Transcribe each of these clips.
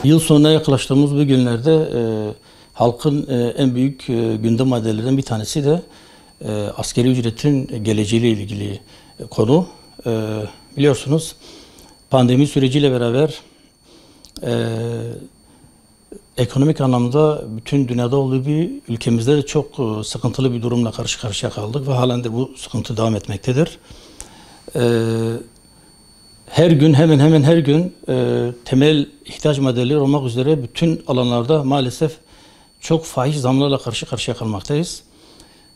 Yıl sonuna yaklaştığımız bu günlerde halkın en büyük gündem maddelerinden bir tanesi de asgari ücretin geleceğiyle ilgili konu. Biliyorsunuz pandemi süreciyle beraber ekonomik anlamda bütün dünyada olduğu bir ülkemizde de çok sıkıntılı bir durumla karşı karşıya kaldık ve halen de bu sıkıntı devam etmektedir. Her gün hemen her gün temel ihtiyaç maddeleri olmak üzere bütün alanlarda maalesef çok fahiş zamlarla karşı karşıya kalmaktayız.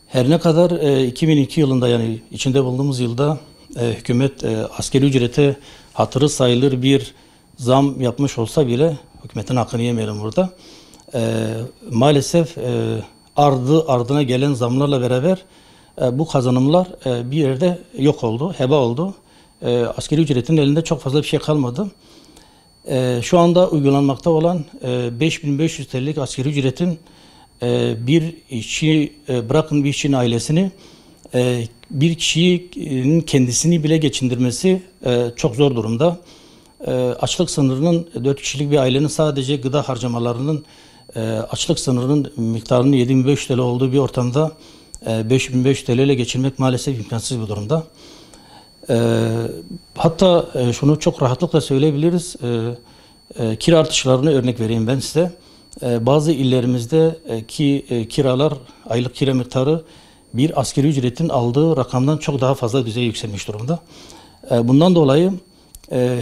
Her ne kadar 2002 yılında yani içinde bulunduğumuz yılda hükümet asgari ücrete hatırı sayılır bir zam yapmış olsa bile, hükümetin hakkını yemeyelim burada, maalesef ardı ardına gelen zamlarla beraber bu kazanımlar bir yerde yok oldu, heba oldu. Asgari ücretin elinde çok fazla bir şey kalmadı. Şu anda uygulanmakta olan 5.500 TL'lik asgari ücretin bir işçi, bırakın bir işçinin ailesini, bir kişinin kendisini bile geçindirmesi çok zor durumda. Açlık sınırının 4 kişilik bir ailenin sadece gıda harcamalarının açlık sınırının miktarının 7.500 TL olduğu bir ortamda 5.500 TL ile geçirmek maalesef imkansız bir durumda. Hatta şunu çok rahatlıkla söyleyebiliriz. Kira artışlarını örnek vereyim ben size. Bazı illerimizdeki kiralar, aylık kira miktarı bir asgari ücretin aldığı rakamdan çok daha fazla düzeye yükselmiş durumda. Bundan dolayı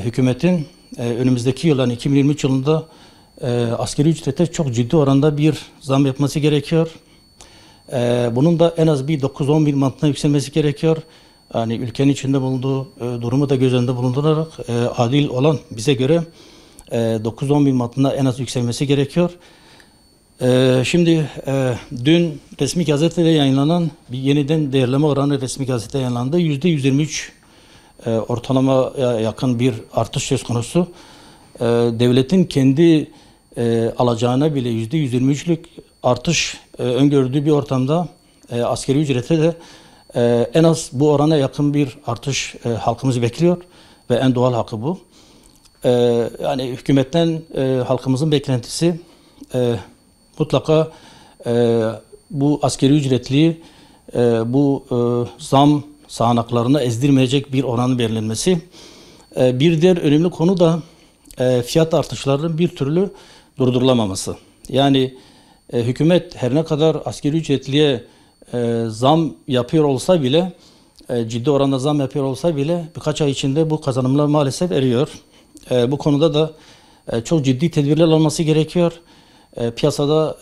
hükümetin önümüzdeki yıldan 2023 yılında asgari ücrete çok ciddi oranda bir zam yapması gerekiyor. Bunun da en az bir 9-10 bin mantığına yükselmesi gerekiyor. Yani ülkenin içinde bulunduğu durumu da göz önünde bulundurarak adil olan bize göre 9-10 bin mantığına en az yükselmesi gerekiyor. Şimdi dün resmi gazetede yayınlanan bir yeniden değerleme oranı resmi gazetede yayınlandı. %123 ortalamaya yakın bir artış söz konusu. Devletin kendi alacağına bile %123'lük artış öngördüğü bir ortamda asgari ücrete de en az bu orana yakın bir artış halkımız bekliyor ve en doğal hakkı bu. Yani hükümetten halkımızın beklentisi mutlaka bu asgari ücretliyi bu zam sağanaklarına ezdirmeyecek bir oranın belirlenmesi. Bir diğer önemli konu da fiyat artışlarının bir türlü durdurulamaması. Yani hükümet her ne kadar asgari ücretliye zam yapıyor olsa bile, ciddi oranda zam yapıyor olsa bile birkaç ay içinde bu kazanımlar maalesef eriyor. Bu konuda da çok ciddi tedbirler alınması gerekiyor. Piyasada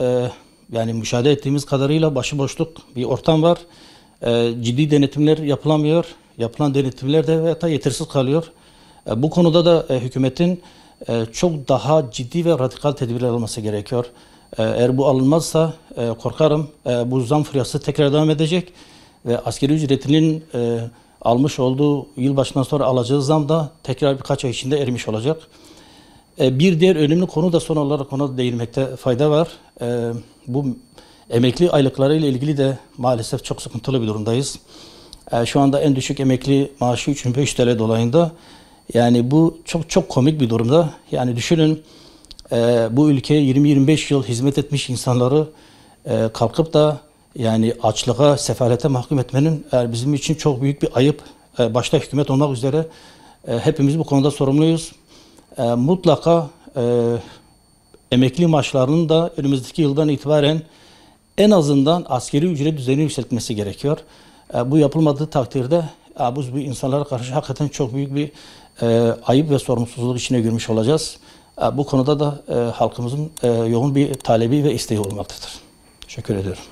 yani müşahede ettiğimiz kadarıyla başıboşluk bir ortam var. Ciddi denetimler yapılamıyor. Yapılan denetimler de hatta yetersiz kalıyor. Bu konuda da hükümetin çok daha ciddi ve radikal tedbirler alması gerekiyor. Eğer bu alınmazsa korkarım bu zam furyası tekrar devam edecek ve asgari ücretinin almış olduğu yılbaşından sonra alacağı zam da tekrar birkaç ay içinde erimiş olacak. Bir diğer önemli konu da son olarak ona değinmekte fayda var. Bu emekli aylıkları ile ilgili de maalesef çok sıkıntılı bir durumdayız. Şu anda en düşük emekli maaşı 3.500 TL dolayında. Yani bu çok komik bir durumda. Yani düşünün, bu ülkeye 20-25 yıl hizmet etmiş insanları kalkıp da yani açlığa, sefalete mahkum etmenin bizim için çok büyük bir ayıp. Başta hükümet olmak üzere hepimiz bu konuda sorumluyuz. Mutlaka emekli maaşlarının da önümüzdeki yıldan itibaren en azından asgari ücret düzeyini yükseltmesi gerekiyor. Bu yapılmadığı takdirde bu insanlara karşı hakikaten çok büyük bir ayıp ve sorumsuzluk içine girmiş olacağız. Bu konuda da halkımızın yoğun bir talebi ve isteği olmaktadır. Teşekkür ediyorum.